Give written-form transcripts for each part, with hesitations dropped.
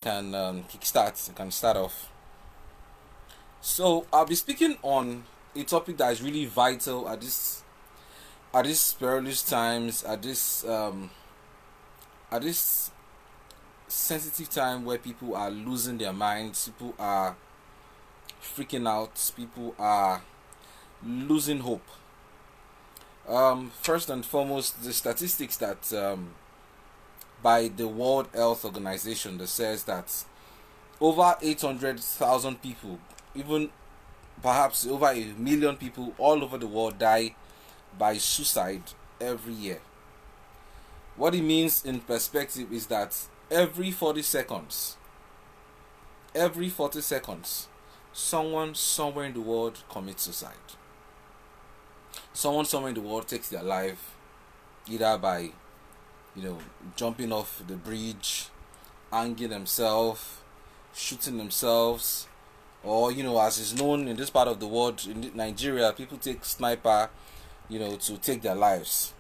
can kickstart, can start off. So I'll be speaking on a topic that is really vital at this perilous times, at this sensitive time where people are losing their minds, people are freaking out, people are losing hope. First and foremost, the statistics that by the World Health Organization that says that over 800,000 people, even perhaps over 1 million people all over the world die by suicide every year. What it means in perspective is that every 40 seconds, someone somewhere in the world commits suicide. Someone somewhere in the world takes their life either by jumping off the bridge, hanging themselves, shooting themselves, or as is known in this part of the world, in Nigeria, people take sniper, to take their lives.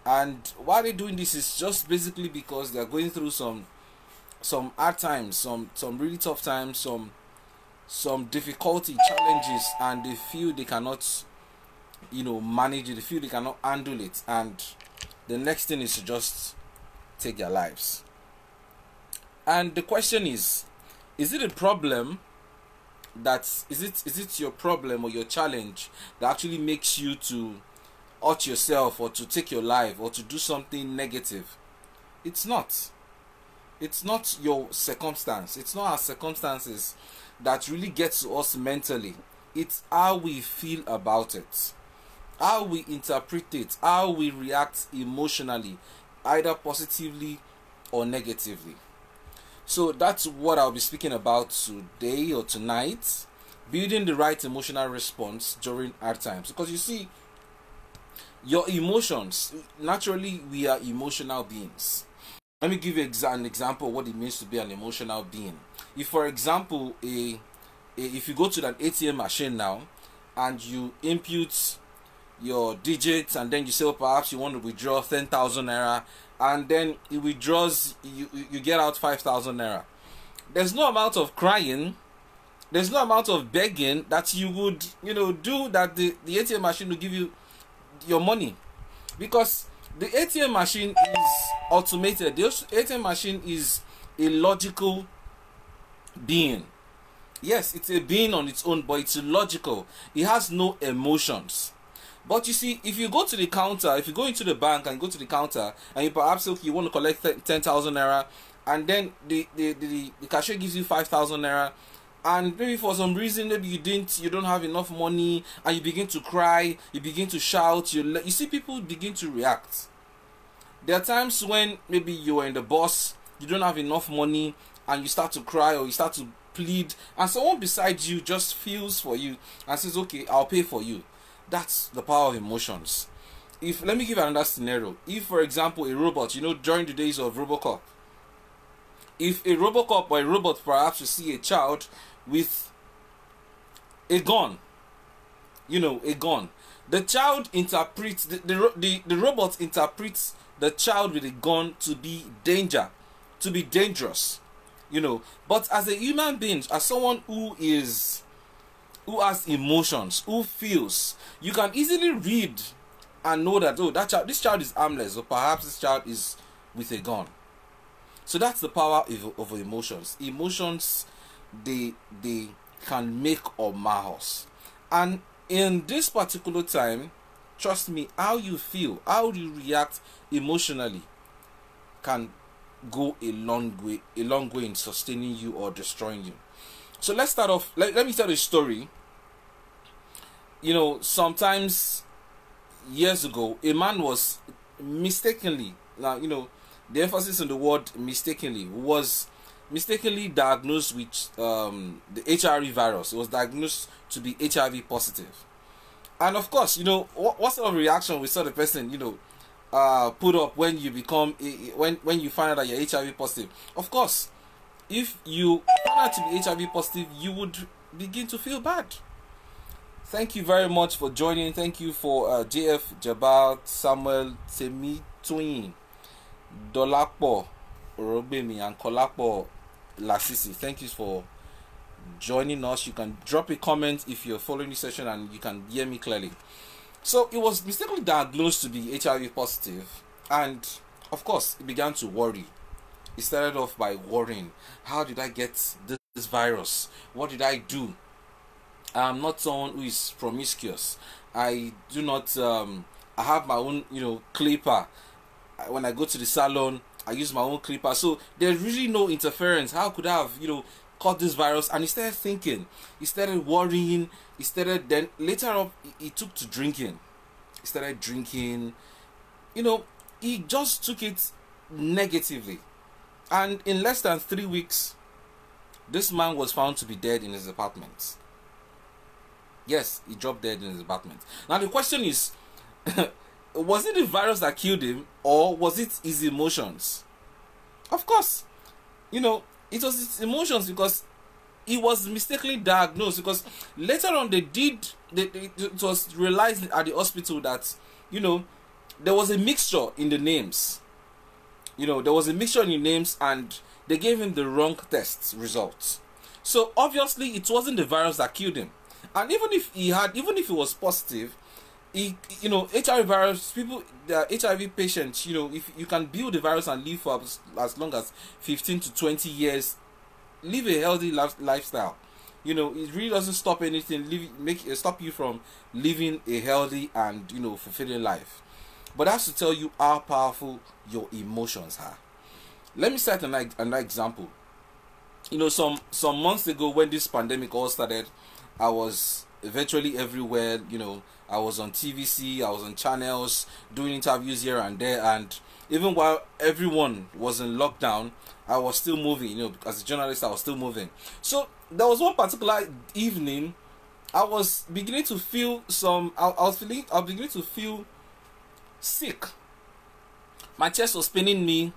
And why they're doing this is just basically because they're going through some hard times, some really tough times, some difficulty, challenges, and they feel they cannot manage it, they feel they cannot handle it, and the next thing is to just take their lives. And the question is it a problem is it your problem or your challenge that actually makes you to hurt yourself or to take your life or to do something negative? It's not your circumstance, it's not our circumstances that really get to us mentally. It's how we feel about it, how we interpret it, how we react emotionally, either positively or negatively. So that's what I'll be speaking about today or tonight: building the right emotional response during hard times. Because you see, your emotions, naturally we are emotional beings. Let me give you an example of what it means to be an emotional being. If, for example, if you go to an ATM machine now and you input your digits, and then you say, perhaps you want to withdraw 10,000 naira, and then it withdraws, you get out 5,000 naira. There's no amount of crying, there's no amount of begging that you would do that the ATM machine will give you your money, because the ATM machine is automated. The ATM machine is a logical being. Yes, it's a being on its own, but it's logical. It has no emotions. But you see, if you go to the counter, if you go into the bank and go to the counter, and you perhaps you want to collect 10,000 naira, and then the cashier gives you 5,000 naira, and maybe for some reason, maybe you don't have enough money, and you begin to cry, you begin to shout, you see people begin to react. There are times when maybe you are in the bus, you don't have enough money, and you start to cry or you start to plead, and someone beside you just feels for you and says, okay, I'll pay for you. That's the power of emotions. Let me give another scenario. If, for example, a robot, during the days of Robocop, if a Robocop or a robot perhaps you see a child with a gun, a gun, the child interprets, the robot interprets the child with a gun to be dangerous, But as a human being, as someone who has emotions, who feels, you can easily read and know that, this child is harmless, or perhaps this child is with a gun. So that's the power of emotions. Emotions, they can make or mar us. And in this particular time, trust me, how you feel, how you react emotionally can go a long way in sustaining you or destroying you. So let's start off. Let me tell a story. Sometimes years ago, a man was mistakenly, the emphasis on the word mistakenly, was mistakenly diagnosed with the HIV virus. It was diagnosed to be HIV positive. And of course, what sort of reaction we saw the person, put up when you become when you find out that you're HIV positive. Of course, if you find out to be HIV positive, you would begin to feel bad. Thank you very much for joining. Thank you for JF Jabal, Samuel Temi Twin, Dolapo Orobemi, and Kolapo Lasisi. Thank you for joining us. You can drop a comment if you're following this session and you can hear me clearly. So it was mistakenly diagnosed to be HIV positive, and of course it began to worry. It started off by worrying, how did I get this virus? What did I do? I'm not someone who is promiscuous. I do not I have my own, clipper. When I go to the salon, I use my own clipper. So there's really no interference. How could I have, caught this virus? And he started thinking, he started worrying, then later on he took to drinking. He started drinking, he just took it negatively. And in less than 3 weeks, this man was found to be dead in his apartment. Yes, he dropped dead in his apartment. Now the question is, was it the virus that killed him, or was it his emotions? Of course, it was his emotions, because he was mistakenly diagnosed. Because later on it was realized at the hospital that, there was a mixture in the names. There was a mixture in the names, and they gave him the wrong test results. So obviously it wasn't the virus that killed him. And even if it was positive, HIV virus, the HIV patients, if you can build the virus and live for as long as 15 to 20 years, live a healthy lifestyle. It really doesn't stop anything, stop you from living a healthy and, fulfilling life. But that's to tell you how powerful your emotions are. Let me cite another example. Some months ago, when this pandemic all started, I was virtually everywhere. I was on TVC, I was on channels, doing interviews here and there, and even while everyone was in lockdown, I was still moving. As a journalist, I was still moving. So there was one particular evening, I was beginning to feel I was beginning to feel sick. My chest was paining me,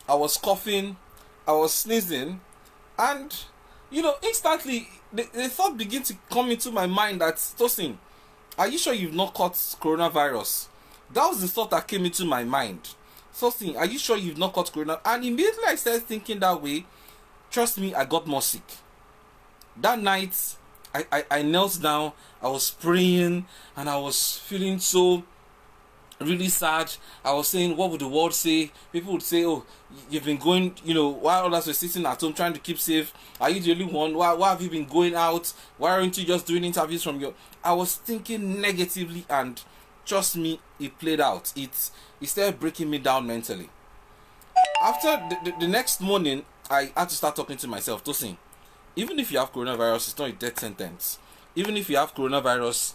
I was coughing, I was sneezing, and instantly the thought began to come into my mind that, Tosin, are you sure you've not caught coronavirus? That was the thought that came into my mind. Tosin, are you sure you've not caught corona? And immediately I started thinking that way. Trust me, I got more sick. That night, I knelt down, I was praying, and I was feeling so really sad. I was saying, what would the world say? People would say, oh, you've been going, while others were sitting at home trying to keep safe. Are you the only one? Why have you been going out? Why aren't you just doing interviews from your... I was thinking negatively, and trust me, it played out. It started breaking me down mentally. After the next morning, I had to start talking to myself. Tosin, even if you have coronavirus, it's not a death sentence. Even if you have coronavirus,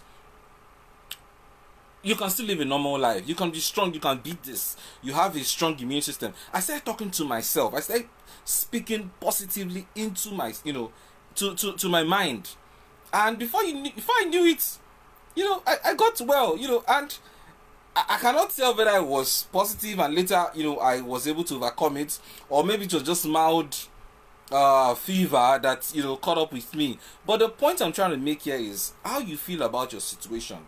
you can still live a normal life. You can be strong. You can beat this. You have a strong immune system. I started talking to myself. I started speaking positively into my, to my mind. And before I knew it, I got well, and I cannot tell whether I was positive and later, I was able to overcome it, or maybe it was just mild fever that, caught up with me. But the point I'm trying to make here is how you feel about your situation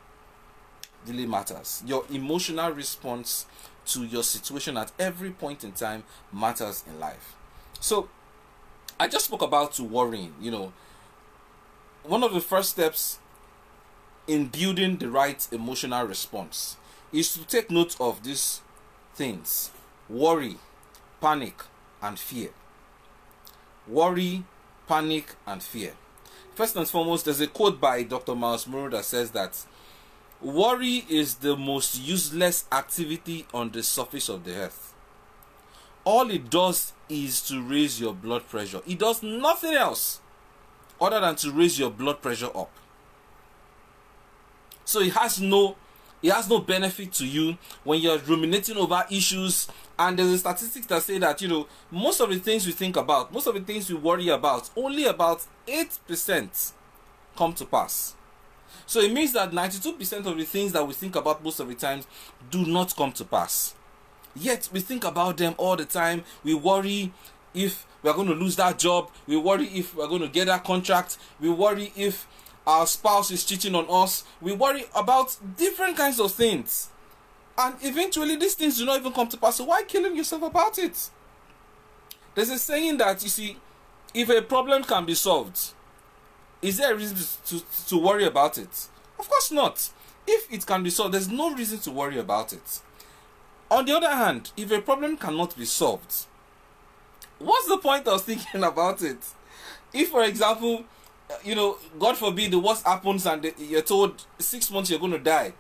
really matters. Your emotional response to your situation at every point in time matters in life. So I just spoke about worrying. One of the first steps in building the right emotional response is to take note of these things: worry, panic, and fear. Worry, panic, and fear. First and foremost, there's a quote by Dr. Miles Monroe that says that worry is the most useless activity on the surface of the earth. All it does is to raise your blood pressure. It does nothing else other than to raise your blood pressure up. So it has no benefit to you when you're ruminating over issues. And there's a statistics that say that, most of the things we think about, most of the things we worry about, only about 8% come to pass. So it means that 92% of the things that we think about most of the times do not come to pass. Yet we think about them all the time. We worry if we're going to lose that job. We worry if we're going to get that contract. We worry if our spouse is cheating on us. We worry about different kinds of things. And eventually these things do not even come to pass. So why killing yourself about it? There's a saying that, if a problem can be solved, is there a reason to worry about it? Of course not. If it can be solved, there's no reason to worry about it. On the other hand, if a problem cannot be solved, what's the point of thinking about it? If, for example, God forbid the worst happens and you're told 6 months you're going to die,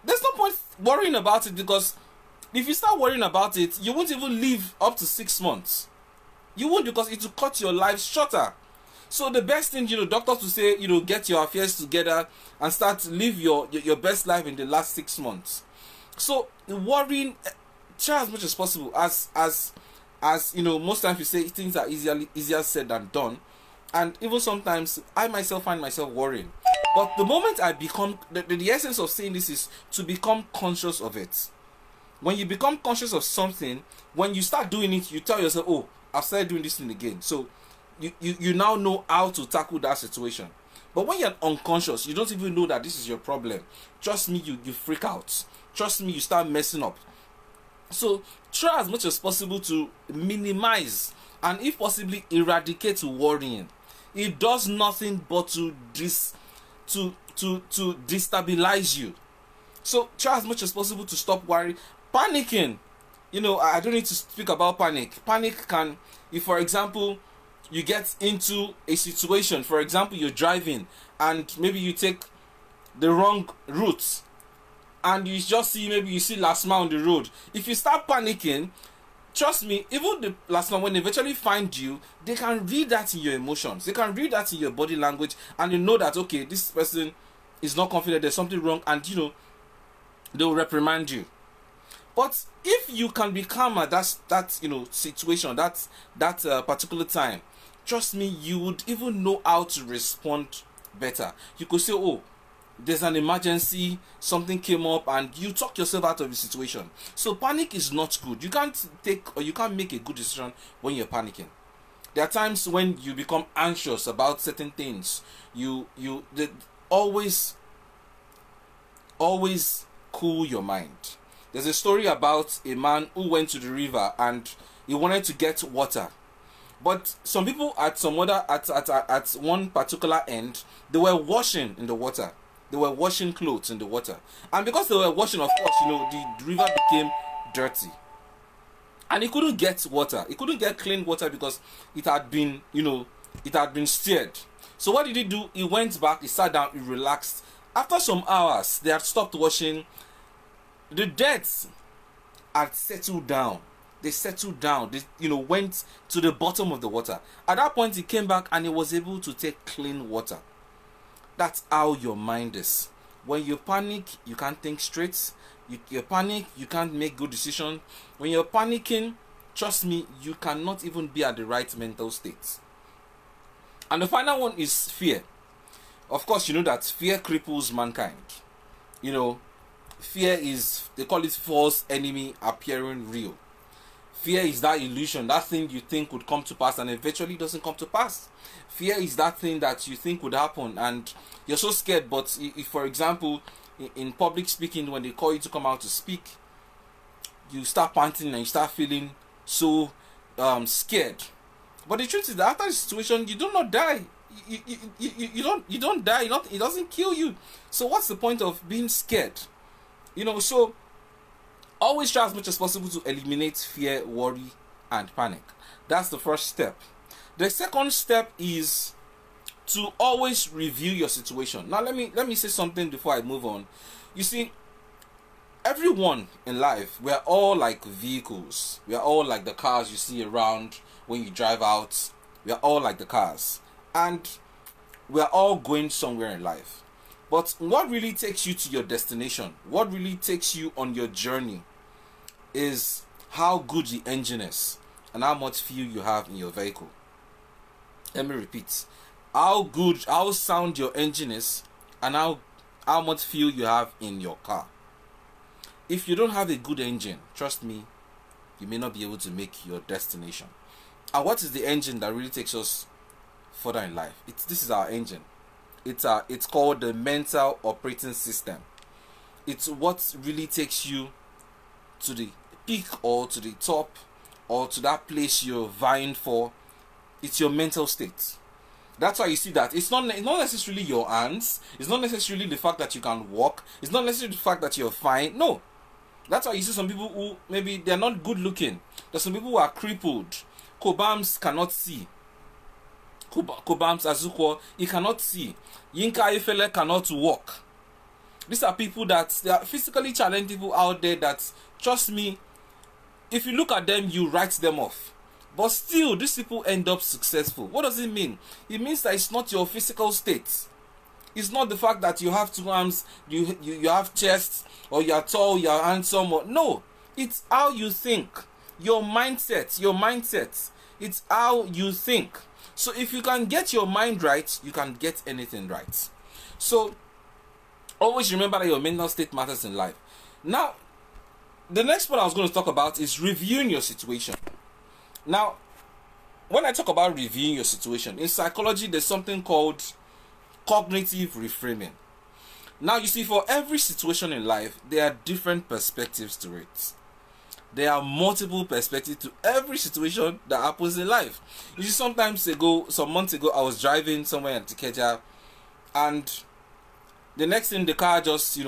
there's no point worrying about it, because if you start worrying about it, you won't even live up to 6 months. You won't, because it will cut your life shorter. So the best thing, doctors will say, get your affairs together and start to live your best life in the last 6 months. So worrying, try as much as possible. As most times we say things are easier said than done, and even sometimes I myself find myself worrying. But the moment I become, the essence of saying this is to become conscious of it. When you become conscious of something, when you start doing it, you tell yourself, oh, I've started doing this thing again. So you now know how to tackle that situation. But when you're unconscious, you don't even know that this is your problem. Trust me, you freak out. Trust me, you start messing up. So try as much as possible to minimize and, if possibly, eradicate worrying. It does nothing but to destabilize you. So try as much as possible to stop worrying. Panicking, I don't need to speak about panic. Panic can, if for example you get into a situation, for example you're driving and maybe you take the wrong route and you just see, maybe you see last mile on the road. If you start panicking, trust me, even the last mile, when they eventually find you, they can read that in your emotions, they can read that in your body language, and they know that, okay, this person is not confident, there's something wrong, and they'll reprimand you. But if you can be calm at that situation, that particular time, trust me, you would even know how to respond better. You could say, oh, there's an emergency, something came up, and you talk yourself out of the situation. So panic is not good. You can't make a good decision when you're panicking. There are times when you become anxious about certain things. Always cool your mind. There's a story about a man who went to the river and he wanted to get water. But some people at one particular end, they were washing in the water. They were washing clothes in the water. And because they were washing, of course, the river became dirty. And he couldn't get water. He couldn't get clean water because it had been stirred. So what did he do? He went back, he sat down, he relaxed. After some hours, they had stopped washing. The dirt had settled down. They settled down. They, went to the bottom of the water. At that point, he came back and he was able to take clean water. That's how your mind is. When you panic, you can't think straight. You panic, you can't make good decisions. When you're panicking, trust me, you cannot even be at the right mental state. And the final one is fear. Of course, you know that fear cripples mankind. Fear is, they call it false enemy appearing real. Fear is that illusion, that thing you think would come to pass and eventually doesn't come to pass. Fear is that thing that you think would happen and you're so scared, but if for example, in public speaking, when they call you to come out to speak, you start panting and you start feeling so scared. But the truth is that after the situation, you do not die. You don't die. It doesn't kill you. So what's the point of being scared? So always try as much as possible to eliminate fear, worry, and panic. That's the first step. The second step is to always review your situation. Now let me say something before I move on. You see, everyone in life, we are all like vehicles. We are all like the cars you see around when you drive out. We are all like the cars. And we are all going somewhere in life. But what really takes you to your destination, what really takes you on your journey, is how good the engine is and how much fuel you have in your vehicle. Let me repeat. How sound your engine is and how much fuel you have in your car. If you don't have a good engine, trust me, you may not be able to make your destination. And what is the engine that really takes us further in life? This is our engine. It's called the mental operating system. It's what really takes you to the peak or to the top or to that place you're vying for It's your mental state. That's why you see that it's not necessarily your hands. It's not necessarily the fact that you can walk. It's not necessarily the fact that you're fine. No. That's why you see some people who maybe they're not good looking. There's some people who are crippled. Kobams cannot see. Kobams Azuko, he cannot see. Yinka Efele cannot walk. These are people that they are physically challenged people out there that, trust me, if you look at them, you write them off. But still, these people end up successful. What does it mean? It means that it's not your physical state. It's not the fact that you have two arms, you have chest, or you're tall, you're handsome. Or, no, it's how you think. Your mindset. It's how you think. So if you can get your mind right, you can get anything right. So always remember that your mental state matters in life. Now, the next part I was going to talk about is reviewing your situation. Now, when I talk about reviewing your situation, in psychology, there's something called cognitive reframing. Now, you see, for every situation in life, there are different perspectives to it. There are multiple perspectives to every situation that happens in life. You see, some months ago, I was driving somewhere in Tikeja, and the next thing, the car just,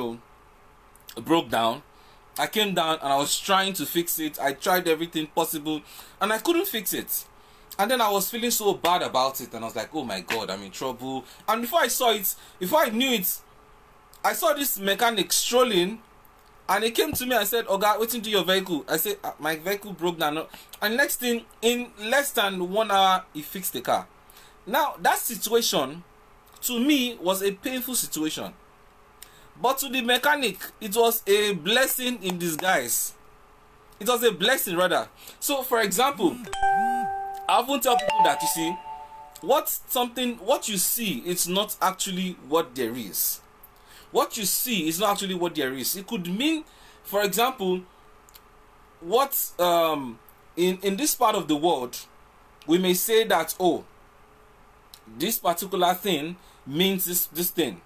broke down. I came down and I was trying to fix it. I tried everything possible and I couldn't fix it. And then I was feeling so bad about it, and I was like, oh my God, I'm in trouble. And before I knew it, I saw this mechanic strolling, and he came to me and said, Oga, what's into your vehicle? I said, my vehicle broke down. And next thing, in less than 1 hour, he fixed the car. Now, that situation, to me, was a painful situation. But to the mechanic, it was a blessing in disguise. It was a blessing, rather. So, for example, I often tell people that, you see, what you see, it's not actually what there is. What you see is not actually what there is. It could mean, for example, what in this part of the world, we may say that, oh, this particular thing means this thing.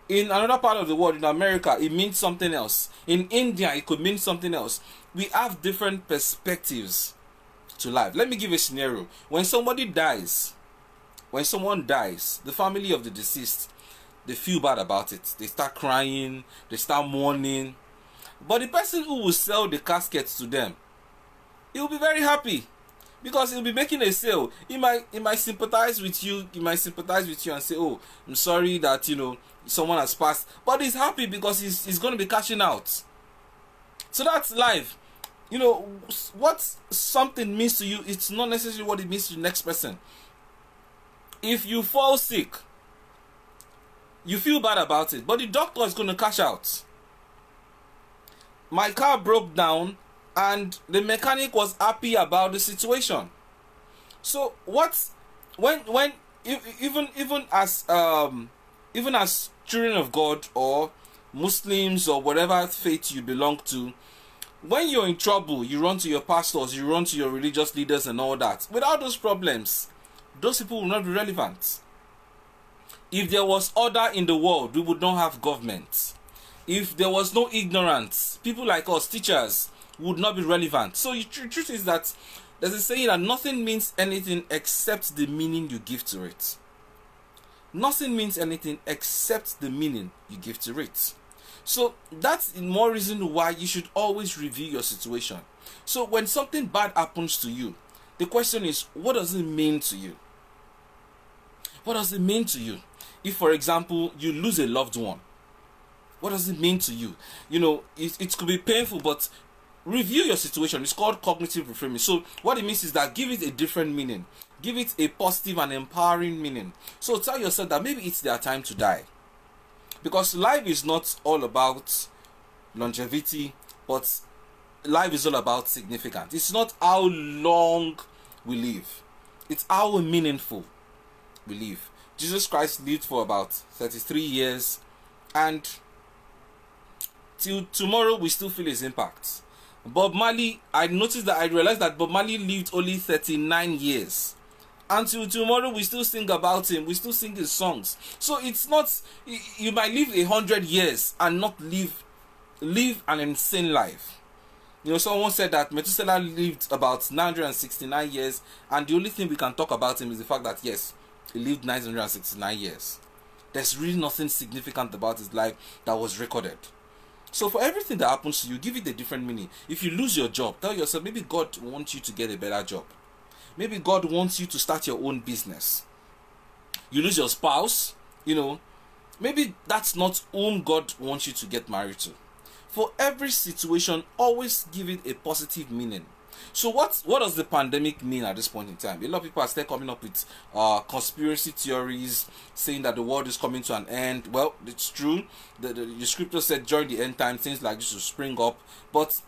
In another part of the world, in America, it means something else. In India, it could mean something else. We have different perspectives to life. Let me give a scenario. When someone dies, the family of the deceased, they feel bad about it. They start crying, they start mourning. But the person who will sell the casket to them, he will be very happy, because he'll be making a sale. He might sympathize with you. He might sympathize with you and say, oh, I'm sorry that, someone has passed. But he's happy because he's going to be cashing out. So that's life. What something means to you, it's not necessarily what it means to the next person. If you fall sick, you feel bad about it, but the doctor is going to cash out. My car broke down, and the mechanic was happy about the situation. So even as children of God, or Muslims, or whatever faith you belong to, when you're in trouble, you run to your pastors, you run to your religious leaders and all that. Without those problems, those people will not be relevant. If there was order in the world, we would not have government. If there was no ignorance, people like us, teachers, would not be relevant. So the truth is that there's a saying that nothing means anything except the meaning you give to it. Nothing means anything except the meaning you give to it. So that's more reason why you should always review your situation. So when something bad happens to you, the question is, what does it mean to you? What does it mean to you? If, for example, you lose a loved one, what does it mean to you? It could be painful, but review your situation. It's called cognitive reframing. So what it means is that give it a different meaning. Give it a positive and empowering meaning. So tell yourself that maybe it's their time to die. Because life is not all about longevity, but life is all about significance. It's not how long we live. It's how meaningful we live. Jesus Christ lived for about 33 years, and till tomorrow we still feel his impact. Bob Marley, I realized that Bob Marley lived only 39 years. Until tomorrow we still sing about him, we still sing his songs. So it's not, you might live 100 years and not live an insane life. You know, someone said that Methuselah lived about 969 years, and the only thing we can talk about him is the fact that, yes, he lived 969 years. There's really nothing significant about his life that was recorded. So for everything that happens to you, give it a different meaning. If you lose your job, tell yourself, maybe God wants you to get a better job. Maybe God wants you to start your own business. You lose your spouse, you know, maybe that's not whom God wants you to get married to. For every situation, always give it a positive meaning. So what does the pandemic mean at this point in time? A lot of people are still coming up with conspiracy theories, saying that the world is coming to an end. Well, it's true. The scripture said during the end time things like this will spring up. But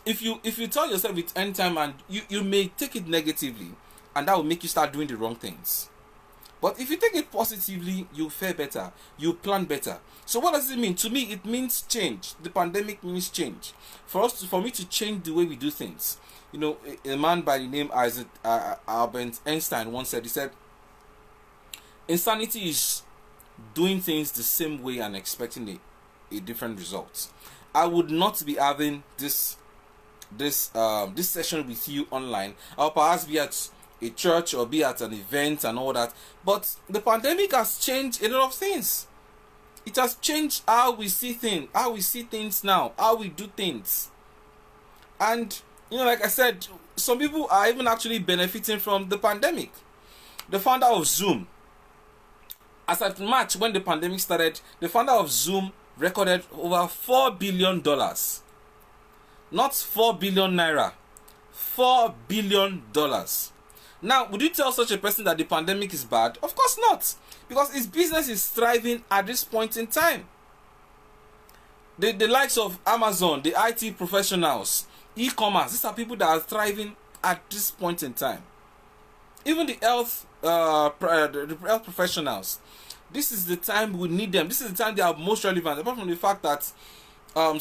if you tell yourself it's end time, and you may take it negatively, and that will make you start doing the wrong things. But if you take it positively, you fare better, you plan better. So what does it mean? To me, it means change. The pandemic means change. For me to change the way we do things. You know, a man by the name Albert Einstein once said, he said, insanity is doing things the same way and expecting a different result. I would not be having this session with you online. I'll perhaps be at a church or be at an event and all that. But the pandemic has changed a lot of things. It has changed how we see things now, how we do things. And, you know, like I said, some people are even actually benefiting from the pandemic. The founder of Zoom, as at March, when the pandemic started, the founder of Zoom recorded over $4 billion. Not 4 billion naira. $4 billion. Now, would you tell such a person that the pandemic is bad? Of course not. Because his business is thriving at this point in time. The likes of Amazon, the IT professionals, e-commerce, these are people that are thriving at this point in time. Even the health professionals, this is the time we need them. This is the time they are most relevant. Apart from the fact that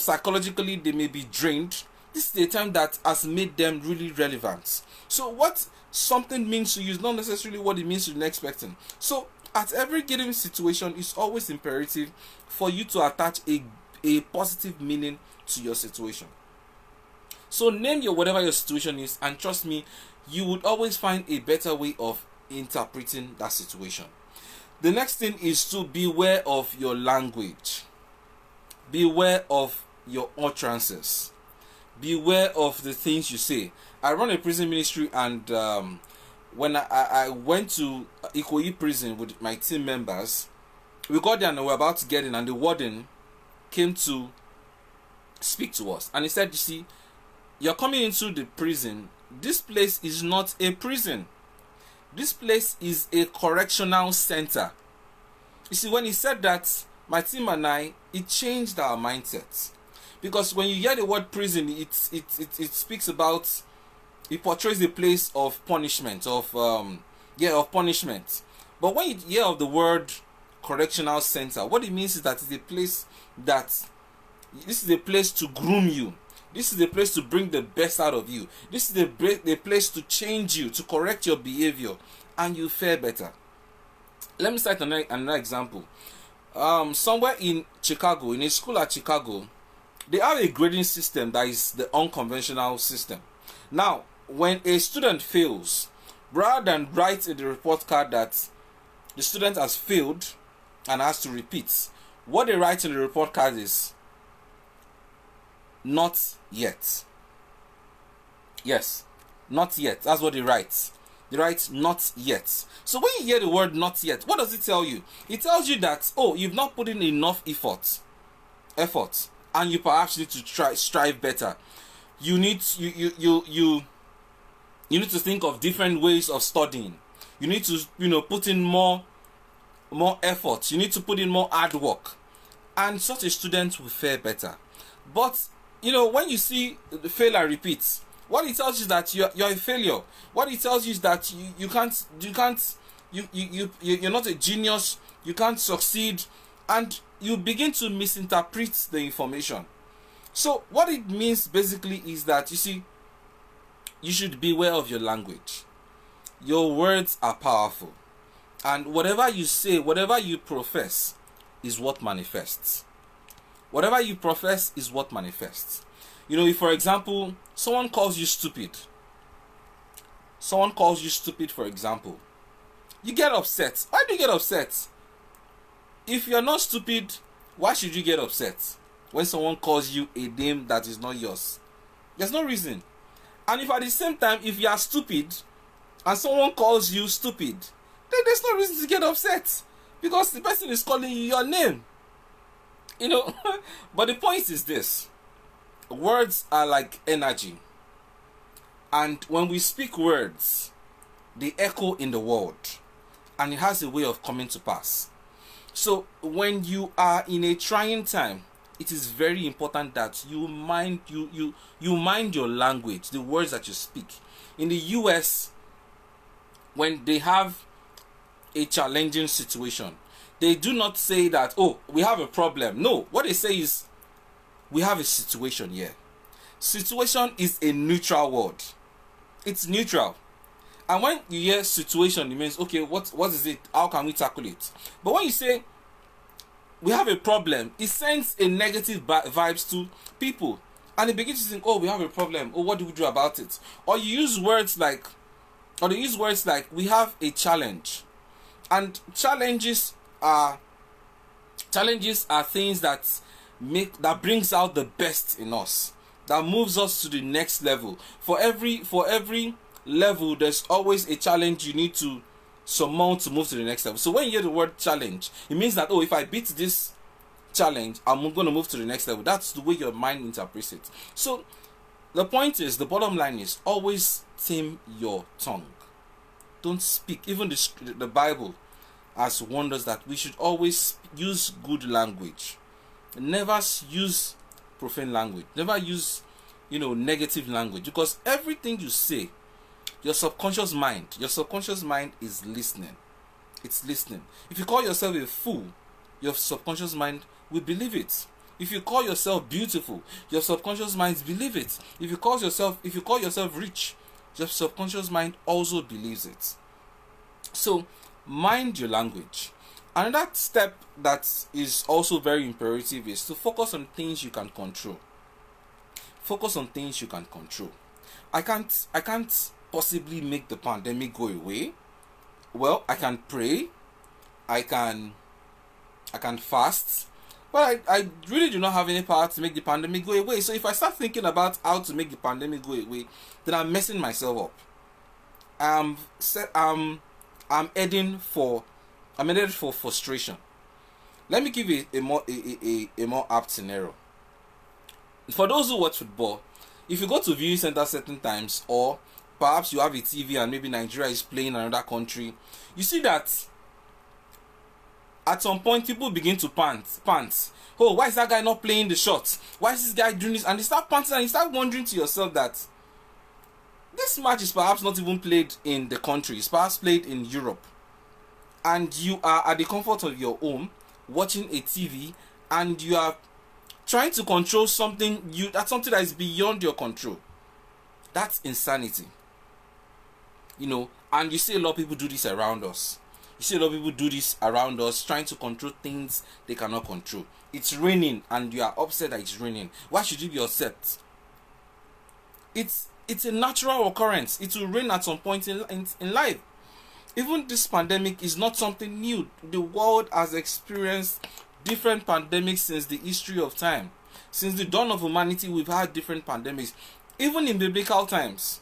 psychologically they may be drained, this is the time that has made them really relevant. So what something means to you is not necessarily what it means to the next person. So at every given situation, it's always imperative for you to attach a positive meaning to your situation. So name whatever your situation is, and trust me, you would always find a better way of interpreting that situation. The next thing is to beware of your language. Beware of your utterances. Beware of the things you say. I run a prison ministry, and when I went to Ikoyi prison with my team members, we got there and we were about to get in, and the warden came to speak to us, and he said, you see, you're coming into the prison. This place is not a prison. This place is a correctional center. You see, when he said that, my team and I, it changed our mindset. Because when you hear the word prison, it speaks about, it portrays a place of punishment, of punishment. But when you hear of the word correctional center, what it means is that it's a place this is a place to groom you. This is a place to bring the best out of you. This is a place to change you, to correct your behavior, and you fare better. Let me cite another example. Somewhere in Chicago, in a school at Chicago, they have a grading system that is the unconventional system. Now, when a student fails, rather than write in the report card that the student has failed and has to repeat, what they write in the report card is not yet. Yes, not yet. That's what they write. They write not yet. So when you hear the word not yet, what does it tell you? It tells you that, oh, you've not put in enough effort, and you perhaps need to strive better. You need to think of different ways of studying. You need to put in more effort. You need to put in more hard work, and such a student will fare better. But when you see the fail and repeat, what it tells you is that you're a failure. What it tells you is that you're not a genius. You can't succeed, and you begin to misinterpret the information. So what it means basically is that, you see, you should beware of your language. Your words are powerful, and whatever you say, whatever you profess, is what manifests. Whatever you profess is what manifests. if for example someone calls you stupid, for example, you get upset. Why do you get upset? If you're not stupid, why should you get upset when someone calls you a name that is not yours? There's no reason. And if at the same time, if you are stupid and someone calls you stupid, then there's no reason to get upset, because the person is calling you your name. But the point is this: words are like energy, and when we speak words, they echo in the world, and it has a way of coming to pass. So when you are in a trying time, it is very important that you mind your language, the words that you speak. In the US, when they have a challenging situation, they do not say that, oh, we have a problem. No, what they say is, we have a situation here. Situation is a neutral word. It's neutral. And when you hear situation, it means, okay, what is it? How can we tackle it? But when you say we have a problem, it sends a negative vibes to people, and they begin to think, oh, we have a problem. Oh, what do we do about it? Or they use words like we have a challenge. And challenges are things that brings out the best in us, that moves us to the next level. For every level, there's always a challenge you need to surmount to move to the next level. So when you hear the word challenge, it means that, oh, if I beat this challenge, I'm going to move to the next level. That's the way your mind interprets it. So the point is, the bottom line is, always tame your tongue. Don't speak. Even the Bible has warned us that we should always use good language. Never use profane language. Never use negative language, because everything you say, your subconscious mind is listening. It's listening. If you call yourself a fool, your subconscious mind will believe it. If you call yourself beautiful, your subconscious mind believes it. If you call yourself rich, your subconscious mind also believes it. So mind your language. Another step that is also very imperative is to focus on things you can control. Focus on things you can control. I can't possibly make the pandemic go away. Well, I can pray, I can fast, but I really do not have any power to make the pandemic go away. So if I start thinking about how to make the pandemic go away, then I'm messing myself up. I'm headed for frustration. Let me give you a more apt scenario. For those who watch football, if you go to viewing center certain times, or perhaps you have a TV and maybe Nigeria is playing in another country, you see that at some point people begin to pant. Oh, why is that guy not playing the shot? Why is this guy doing this? And you start panting, and you start wondering to yourself that this match is perhaps not even played in the country. It's perhaps played in Europe. And you are at the comfort of your home watching a TV, and you are trying to control something that is beyond your control. That's insanity. And you see a lot of people do this around us. Trying to control things they cannot control. It's raining and you are upset that it's raining. Why should you be upset? It's a natural occurrence. It will rain at some point in life. Even this pandemic is not something new. The world has experienced different pandemics since the history of time. Since the dawn of humanity, we've had different pandemics. Even in biblical times,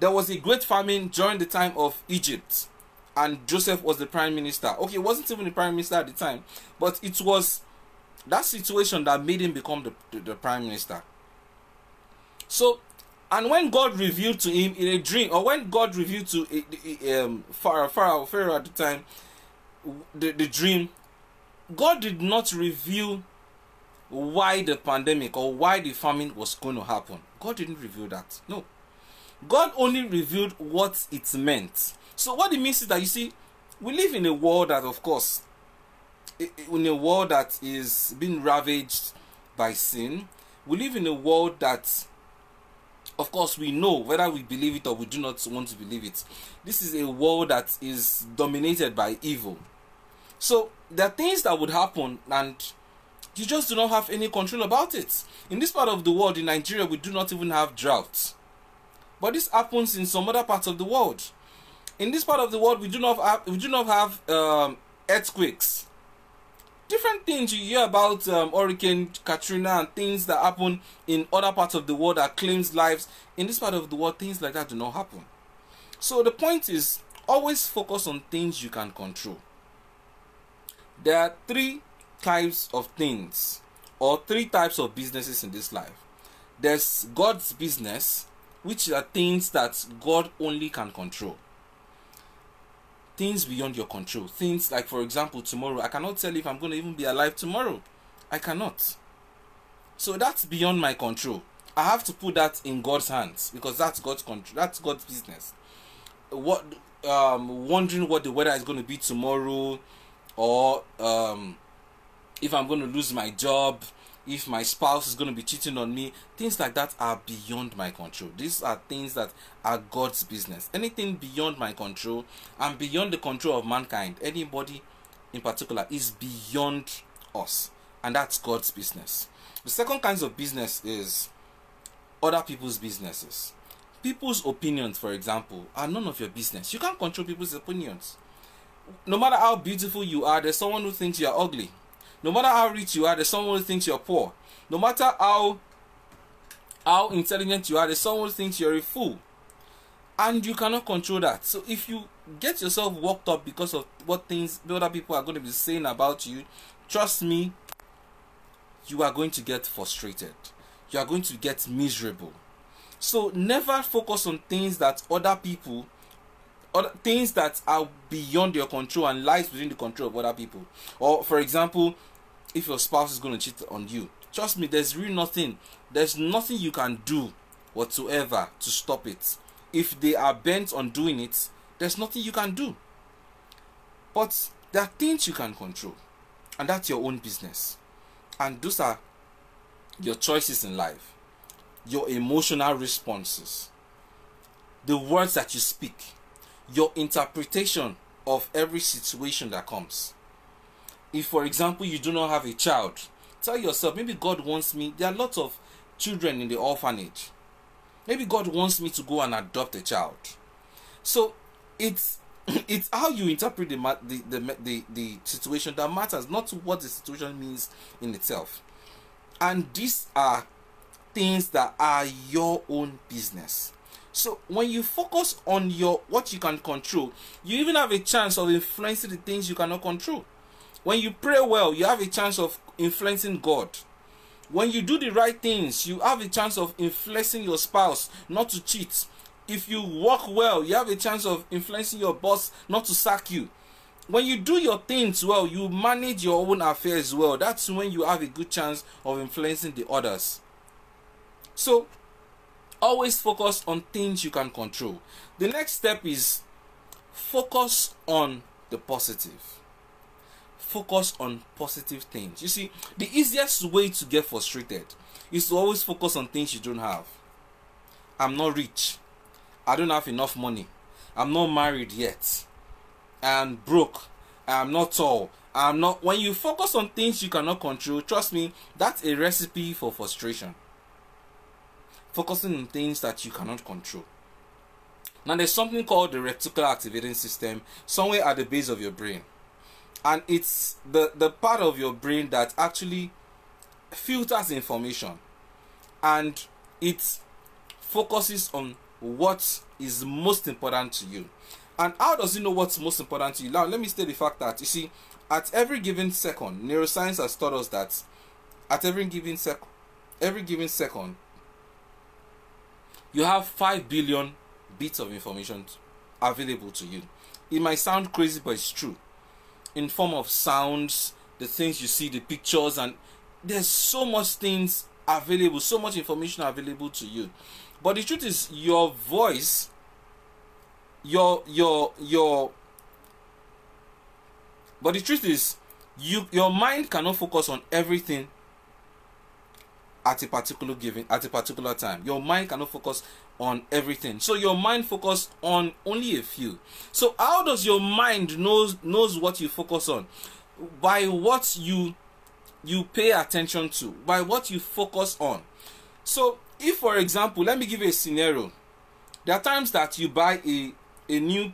there was a great famine during the time of Egypt, and Joseph was the prime minister. Okay, he wasn't even the prime minister at the time, but it was that situation that made him become the prime minister. So, and when God revealed to him in a dream, or when God revealed to Pharaoh at the time the dream, God did not reveal why the pandemic or why the famine was going to happen. God didn't reveal that. No. God only revealed what it meant. So what it means is that, you see, we live in a world that, of course, in a world that is being ravaged by sin. We live in a world that, of course, we know, whether we believe it or we do not want to believe it, this is a world that is dominated by evil. So there are things that would happen, and You just do not have any control about it. In this part of the world, in Nigeria, we do not even have drought. But this happens in some other parts of the world. In this part of the world, we do not have earthquakes. Different things you hear about, Hurricane Katrina and things that happen in other parts of the world that claims lives. In this part of the world, things like that do not happen. So the point is, always focus on things you can control. There are 3 types of things, or 3 types of businesses in this life. There's God's business, which are things that God only can control. Things beyond your control. Things like, for example, tomorrow. I cannot tell if I'm going to even be alive tomorrow. I cannot. So that's beyond my control. I have to put that in God's hands, because that's God's control. That's God's business. Wondering what the weather is going to be tomorrow, or if I'm going to lose my job, if my spouse is going to be cheating on me, things like that are beyond my control. These are things that are God's business. Anything beyond my control and beyond the control of mankind, anybody in particular, is beyond us, and that's God's business. The second kind of business is other people's businesses. People's opinions, for example, are none of your business. You can't control people's opinions. No matter how beautiful you are, there's someone who thinks you are ugly. No matter how rich you are, there's someone who thinks you're poor. No matter how intelligent you are, there's someone who thinks you're a fool. And you cannot control that. So if you get yourself worked up because of what things the other people are going to be saying about you, trust me, you are going to get frustrated. You are going to get miserable. So never focus on things that other people, things that are beyond your control and lies within the control of other people. Or, for example, if your spouse is going to cheat on you, trust me, there's really nothing. There's nothing you can do whatsoever to stop it. If they are bent on doing it, there's nothing you can do. But there are things you can control, and that's your own business. And those are your choices in life, your emotional responses, the words that you speak, your interpretation of every situation that comes. If, for example, you do not have a child, tell yourself, maybe God wants me. There are lots of children in the orphanage. Maybe God wants me to go and adopt a child. So it's how you interpret the situation that matters, not what the situation means in itself. And these are things that are your own business. So when you focus on what you can control, you even have a chance of influencing the things you cannot control. When you pray well, you have a chance of influencing God. When you do the right things, you have a chance of influencing your spouse not to cheat. If you work well, you have a chance of influencing your boss not to sack you. When you do your things well, you manage your own affairs well. That's when you have a good chance of influencing the others. So always focus on things you can control. The next step is focus on the positive. Focus on positive things. You see, the easiest way to get frustrated is to always focus on things you don't have. I'm not rich. I don't have enough money. I'm not married yet. I'm broke. I'm not tall. I'm not. When you focus on things you cannot control, trust me, that's a recipe for frustration. Focusing on things that you cannot control. Now, there's something called the reticular activating system somewhere at the base of your brain. And it's the part of your brain that actually filters information. And it focuses on what is most important to you. And how does it know what's most important to you? Now, let me state the fact that, you see, at every given second, neuroscience has taught us that at every given second, you have 5 billion bits of information available to you. It might sound crazy, but it's true. In form of sounds, the things you see, the pictures, and there's so much things available, so much information available to you. But the truth is, your voice, but the truth is, your mind cannot focus on everything at a particular time. Your mind cannot focus on everything. So your mind focus on only a few. So how does your mind knows what you focus on? By what you you pay attention to, by what you focus on. So if, for example, let me give you a scenario. There are times that you buy a new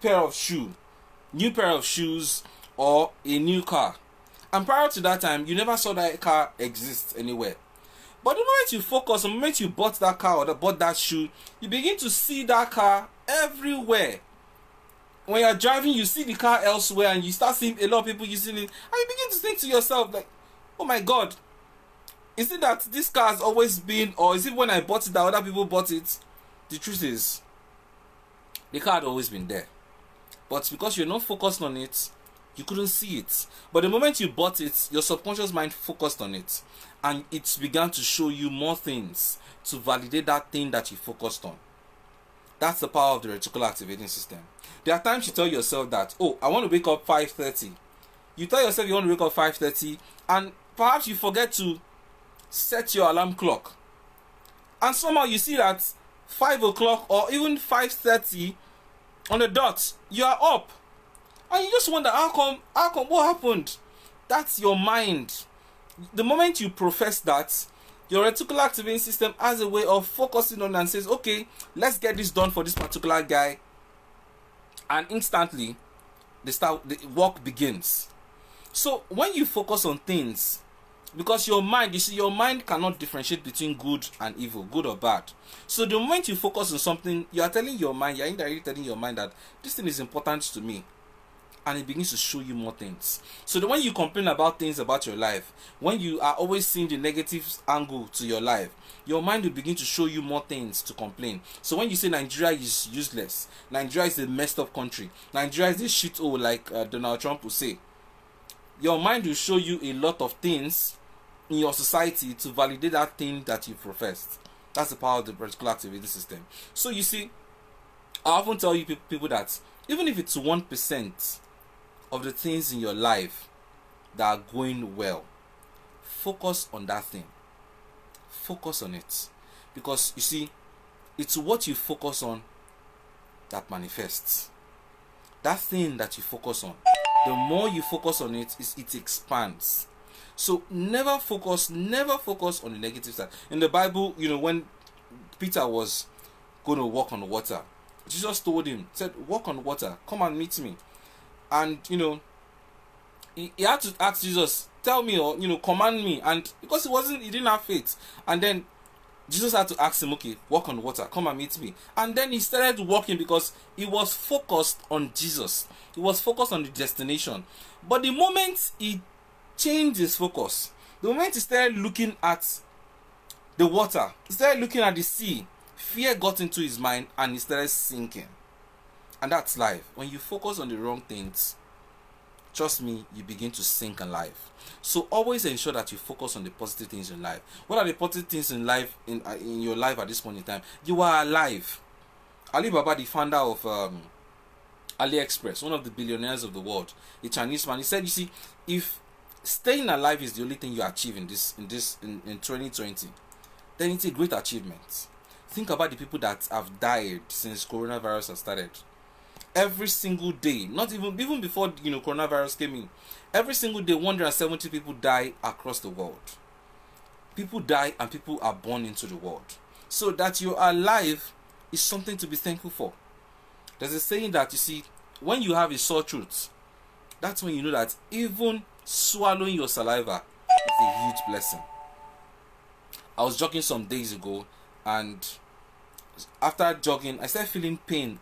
pair of shoes or a new car, and prior to that time you never saw that car exist anywhere. But the moment you focus, the moment you bought that car or bought that shoe, you begin to see that car everywhere. When you're driving, you see the car elsewhere, and you start seeing a lot of people using it, and you begin to think to yourself like, oh my god, is it that this car has always been, or is it when I bought it that other people bought it? The truth is, the car had always been there, but because you're not focused on it, you couldn't see it. But the moment you bought it, your subconscious mind focused on it, and it began to show you more things to validate that thing that you focused on. That's the power of the reticular activating system. There are times you tell yourself that, oh, I want to wake up 5:30. You tell yourself you want to wake up 5:30, and perhaps you forget to set your alarm clock. And somehow you see that 5 o'clock or even 5:30 on the dot, you are up. And you just wonder, how come, what happened? That's your mind. The moment you profess that, your reticular activating system has a way of focusing on and says, okay, let's get this done for this particular guy. And instantly, the work begins. So when you focus on things, because your mind, you see, your mind cannot differentiate between good and evil, good or bad. So the moment you focus on something, you are telling your mind, you are indirectly telling your mind that this thing is important to me. And it begins to show you more things. So when you complain about things about your life, when you are always seeing the negative angle to your life, your mind will begin to show you more things to complain. So when you say Nigeria is useless, Nigeria is a messed up country, Nigeria is a shithole like Donald Trump will say, your mind will show you a lot of things in your society to validate that thing that you professed. That's the power of the reticular activating system. So you see, I often tell you people that even if it's 1% of the things in your life that are going well, focus on that thing. Focus on it. Because you see, it's what you focus on that manifests. That thing that you focus on, the more you focus on it, it expands. So never focus on the negative side. In the Bible, when Peter was going to walk on the water, Jesus told him, said, walk on water, come and meet me. And he had to ask Jesus, tell me, or command me. And because he didn't have faith. And then Jesus had to ask him, okay, walk on water, come and meet me. And then he started walking because he was focused on Jesus. He was focused on the destination. But the moment he changed his focus, the moment he started looking at the water, he started looking at the sea, fear got into his mind and he started sinking. And that's life. When you focus on the wrong things, trust me, you begin to sink in life. So always ensure that you focus on the positive things in life. What are the positive things in life, in your life at this point in time? You are alive. Ali Baba, the founder of AliExpress, one of the billionaires of the world, a Chinese man, he said, you see, if staying alive is the only thing you achieve in 2020, then it's a great achievement. Think about the people that have died since coronavirus has started. Every single day, not even before coronavirus came in, every single day 170 people die across the world. People die and people are born into the world. So that you are alive is something to be thankful for. There's a saying that, you see, when you have a sore throat, that's when you know that even swallowing your saliva is a huge blessing. I was jogging some days ago, and after jogging, I started feeling pain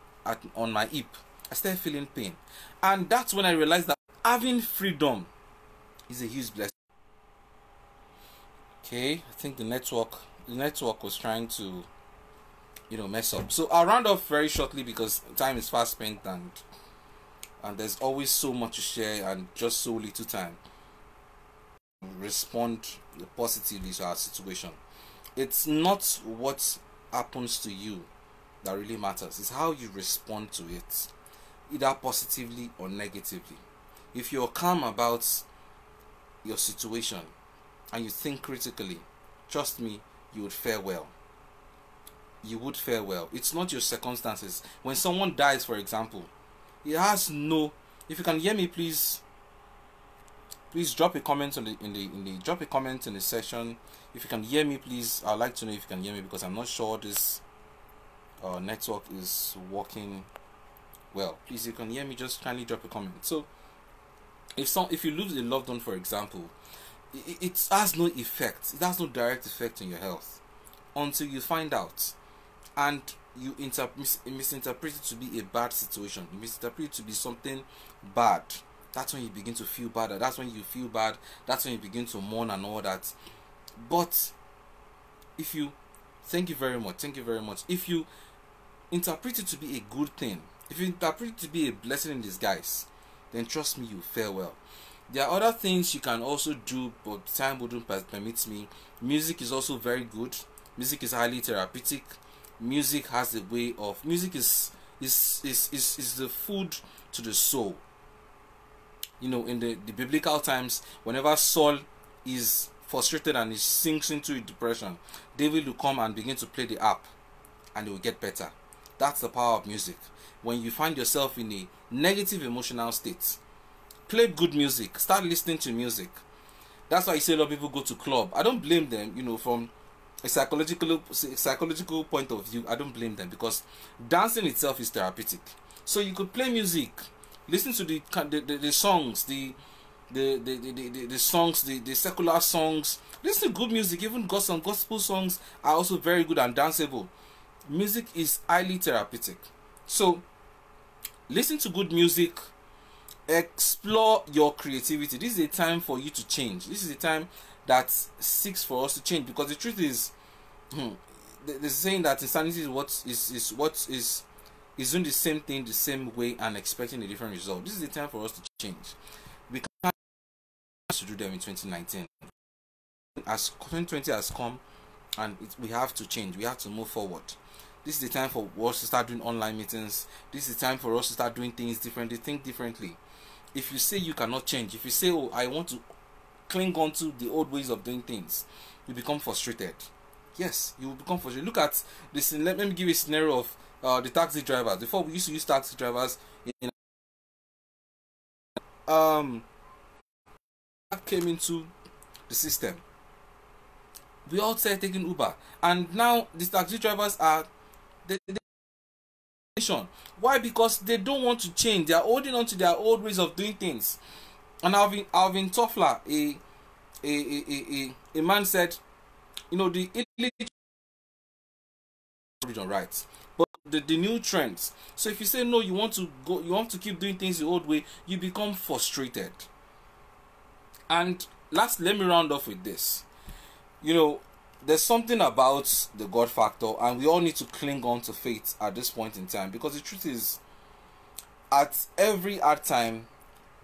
on my hip. I started feeling pain, and that's when I realized that having freedom is a huge blessing. Okay, I think the network was trying to mess up. So I'll round off very shortly because time is fast spent, and there's always so much to share and just so little time. Respond positively to our situation. It's not what happens to you that really matters. It's how you respond to it, either positively or negatively. If you're calm about your situation and you think critically, trust me, you would fare well. You would fare well. It's not your circumstances. When someone dies, for example, it has no... If you can hear me, please please drop a comment drop a comment in the section. If you can hear me, please, I'd like to know if you can hear me, because I'm not sure this network is working well. Please, if you can hear me, just kindly drop a comment. So if you lose a loved one, for example, it has no effect. It has no direct effect on your health until you find out, and you misinterpret it to be a bad situation. You misinterpret it to be something bad. That's when you begin to feel bad. That's when you feel bad. That's when you begin to mourn and all that. But if you, thank you very much. If you interpret it to be a good thing, if you interpret it to be a blessing in disguise, then trust me, you fare well. There are other things you can also do, but time wouldn't permit me. Music is also very good. Music is highly therapeutic. Music has a way of, music is the food to the soul. You know, in the biblical times, whenever Saul is frustrated and he sinks into a depression, David will come and begin to play the harp, and it will get better. That's the power of music. When you find yourself in a negative emotional state, play good music. Start listening to music. That's why you see a lot of people go to club. I don't blame them, you know, from a psychological point of view. I don't blame them, because dancing itself is therapeutic. So you could play music, listen to the songs, the songs, the secular songs. Listen to good music. Even gospel songs are also very good and danceable. Music is highly therapeutic. So listen to good music. Explore your creativity. This is a time for you to change. This is a time that seeks for us to change, because the truth is, the saying that insanity is doing the same thing the same way and expecting a different result. This is the time for us to change. We can't to do them in 2019. As 2020 has come, and we have to change. We have to move forward. This is the time for us to start doing online meetings. This is the time for us to start doing things differently. Think differently. If you say you cannot change, if you say, oh, I want to cling on to the old ways of doing things, you become frustrated. Yes, you will become frustrated. Look at this. Let me give you a scenario of the taxi drivers. Before, we used to use taxi drivers in came into the system. We all started taking Uber, and now the taxi drivers are why? Because they don't want to change. They are holding on to their old ways of doing things. And Alvin Toffler, a man said, you know, the religion, right? But the new trends. So if you say no, you want to keep doing things the old way, you become frustrated. And let me round off with this. You know, there's something about the God factor, and we all need to cling on to faith at this point in time, because the truth is, at every hard time,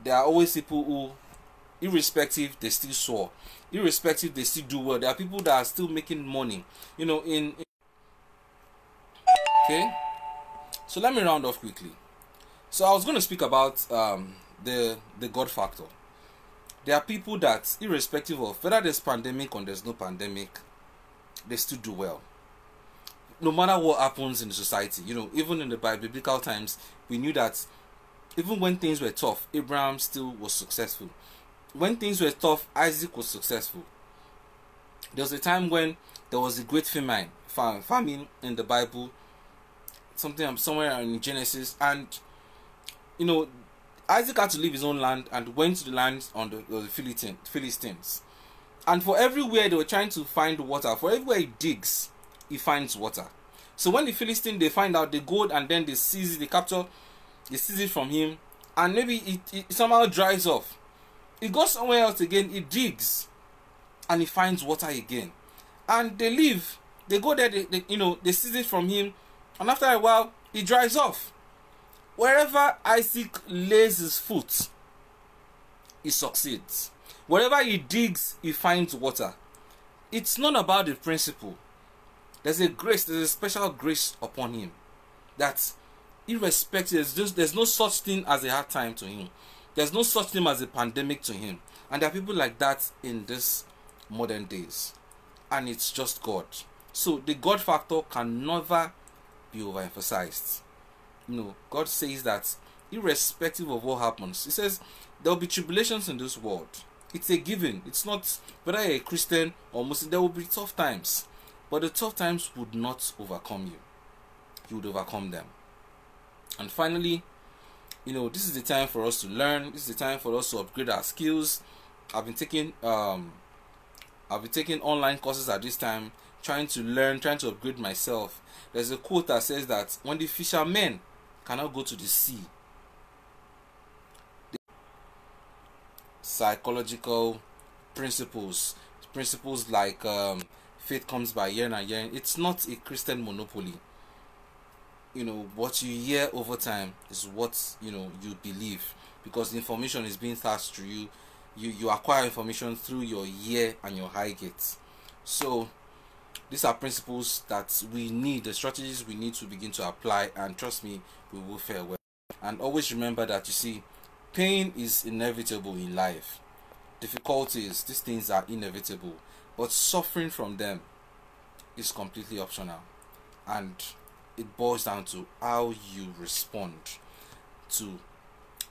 there are always people who, irrespective, they still soar. Irrespective, they still do well. There are people that are still making money. You know, okay. So let me round off quickly. So I was going to speak about the God factor. There are people that, irrespective of whether there's pandemic or there's no pandemic, they still do well. No matter what happens in the society, you know, even in the biblical times, we knew that even when things were tough, Abraham still was successful. When things were tough, Isaac was successful. There was a time when there was a great famine in the Bible, somewhere in Genesis, and you know, Isaac had to leave his own land and went to the land on the Philistines. And for everywhere they were trying to find water, for everywhere he digs, he finds water. So when the Philistines, they find out, they go and then they seize it from him, and maybe it somehow dries off. He goes somewhere else again, he digs, and he finds water again. And they leave, they go there, they seize it from him, and after a while, it dries off. Wherever Isaac lays his foot, he succeeds. Wherever he digs, he finds water. It's not about the principle. There's a special grace upon him. That irrespective, there's no such thing as a hard time to him. There's no such thing as a pandemic to him. And there are people like that in this modern days. And it's just God. So the God factor can never be overemphasized. You know, God says that irrespective of what happens, He says there will be tribulations in this world. It's a given. It's not whether you're a Christian or Muslim, there will be tough times. But the tough times would not overcome you. You would overcome them. And finally, this is the time for us to learn. This is the time for us to upgrade our skills. I've been taking online courses at this time, trying to learn, trying to upgrade myself. There's a quote that says that when the fishermen cannot go to the sea, psychological principles like faith comes by hearing and hearing. It's not a Christian monopoly. What you hear over time is what you believe, because the information is being passed through you. You acquire information through your ear and your eye gates. So these are principles that we need, the strategies we need to begin to apply, and trust me, we will fare well. And always remember that, you see, pain is inevitable in life. Difficulties, these things are inevitable, but suffering from them is completely optional. And it boils down to how you respond to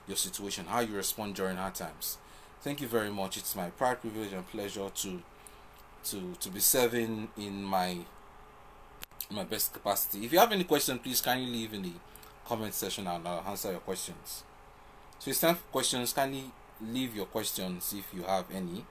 your situation, how you respond during hard times. Thank you very much. It's my pride, privilege, and pleasure to be serving in my best capacity. If you have any questions, please kindly leave in the comment section and I'll answer your questions. So it's time for questions. Kindly leave your questions if you have any.